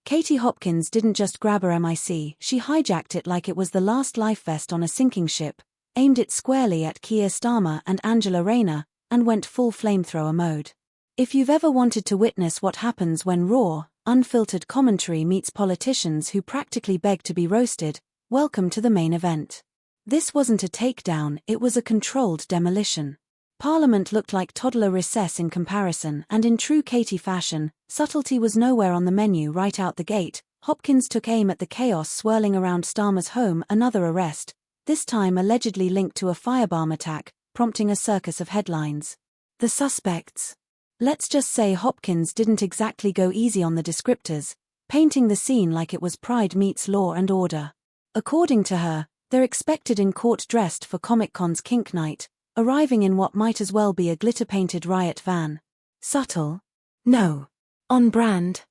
Katie Hopkins didn't just grab her MIC, she hijacked it like it was the last life vest on a sinking ship, aimed it squarely at Keir Starmer and Rayner, and went full flamethrower mode. If you've ever wanted to witness what happens when raw, unfiltered commentary meets politicians who practically beg to be roasted, welcome to the main event. This wasn't a takedown, it was a controlled demolition. Parliament looked like toddler recess in comparison, and in true Katie fashion, subtlety was nowhere on the menu right out the gate. Hopkins took aim at the chaos swirling around Starmer's home, another arrest, this time allegedly linked to a firebomb attack, prompting a circus of headlines. The suspects. Let's just say Hopkins didn't exactly go easy on the descriptors, painting the scene like it was Pride meets Law and Order. According to her, they're expected in court dressed for Comic-Con's kink night, arriving in what might as well be a glitter-painted riot van. Subtle? No. On brand?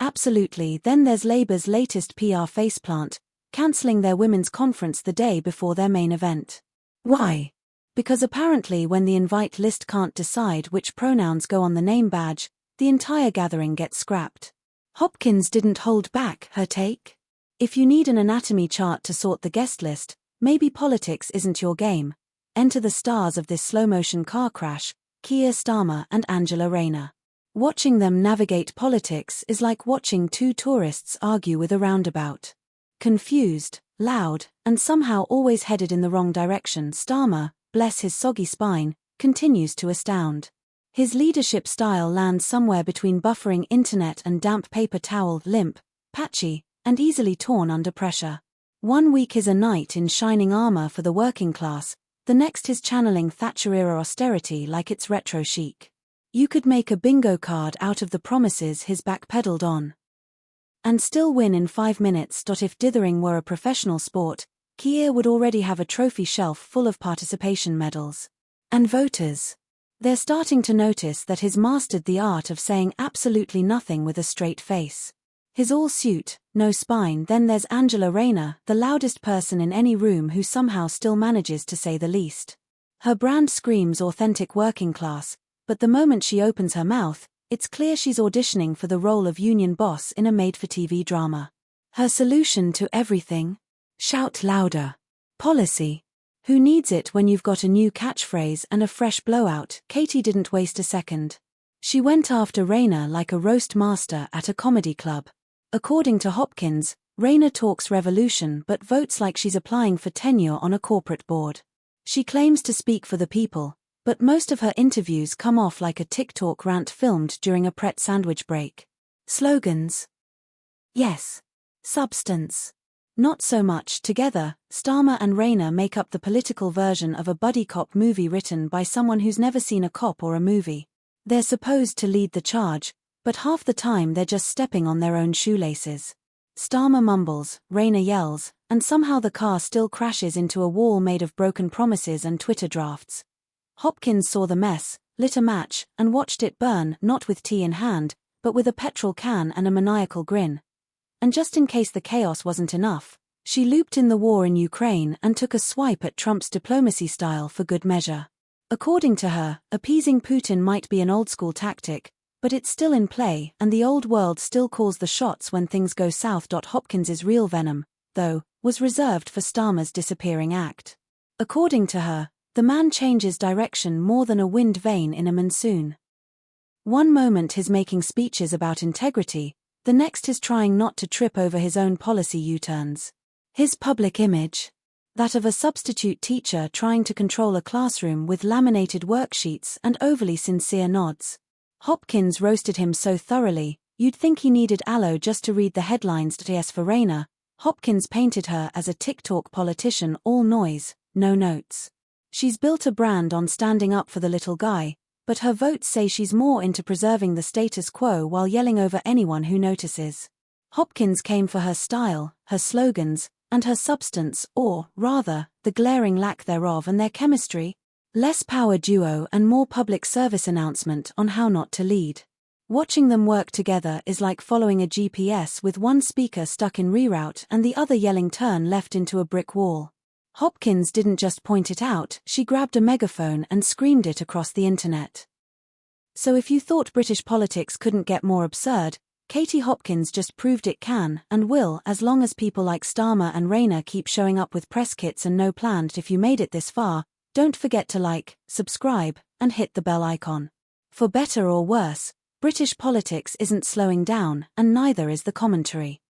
Absolutely. Then there's Labour's latest PR faceplant, cancelling their women's conference the day before their main event. Why? Because apparently when the invite list can't decide which pronouns go on the name badge, the entire gathering gets scrapped. Hopkins didn't hold back her take. If you need an anatomy chart to sort the guest list, maybe politics isn't your game. Enter the stars of this slow-motion car crash, Keir Starmer and Rayner. Watching them navigate politics is like watching two tourists argue with a roundabout. Confused, loud, and somehow always headed in the wrong direction, Starmer, bless his soggy spine, continues to astound. His leadership style lands somewhere between buffering internet and damp paper towel, limp, patchy, and easily torn under pressure. 1 week is a knight in shining armor for the working class, the next is channeling Thatcher-era austerity like it's retro chic. You could make a bingo card out of the promises he's backpedaled on. And still win in 5 minutes. If dithering were a professional sport, Keir would already have a trophy shelf full of participation medals. And voters. They're starting to notice that he's mastered the art of saying absolutely nothing with a straight face. His all-suit, no spine. Then there's Rayner, the loudest person in any room who somehow still manages to say the least. Her brand screams authentic working class, but the moment she opens her mouth, it's clear she's auditioning for the role of union boss in a made-for-TV drama. Her solution to everything? Shout louder. Policy. Who needs it when you've got a new catchphrase and a fresh blowout? Katie didn't waste a second. She went after Rayner like a roast master at a comedy club. According to Hopkins, Rayner talks revolution but votes like she's applying for tenure on a corporate board. She claims to speak for the people, but most of her interviews come off like a TikTok rant filmed during a Pret sandwich break. Slogans? Yes. Substance? Not so much. Together, Starmer and Rayner make up the political version of a buddy cop movie written by someone who's never seen a cop or a movie. They're supposed to lead the charge, but half the time they're just stepping on their own shoelaces. Starmer mumbles, Rayner yells, and somehow the car still crashes into a wall made of broken promises and Twitter drafts. Hopkins saw the mess, lit a match, and watched it burn, not with tea in hand, but with a petrol can and a maniacal grin. And just in case the chaos wasn't enough, she looped in the war in Ukraine and took a swipe at Trump's diplomacy style for good measure. According to her, appeasing Putin might be an old-school tactic, but it's still in play, and the old world still calls the shots when things go south. Hopkins's real venom, though, was reserved for Starmer's disappearing act. According to her, the man changes direction more than a wind vane in a monsoon. One moment he's making speeches about integrity, the next is trying not to trip over his own policy U-turns. His public image? That of a substitute teacher trying to control a classroom with laminated worksheets and overly sincere nods. Hopkins roasted him so thoroughly, you'd think he needed aloe just to read the headlines. As for Rayner, Hopkins painted her as a TikTok politician, all noise, no notes. She's built a brand on standing up for the little guy, but her votes say she's more into preserving the status quo while yelling over anyone who notices. Hopkins came for her style, her slogans, and her substance, or, rather, the glaring lack thereof, and their chemistry. Less power duo and more public service announcement on how not to lead. Watching them work together is like following a GPS with one speaker stuck in reroute and the other yelling turn left into a brick wall. Hopkins didn't just point it out, she grabbed a megaphone and screamed it across the internet. So if you thought British politics couldn't get more absurd, Katie Hopkins just proved it can and will as long as people like Starmer and Rayner keep showing up with press kits and no plan. If you made it this far, don't forget to like, subscribe, and hit the bell icon. For better or worse, British politics isn't slowing down, and neither is the commentary.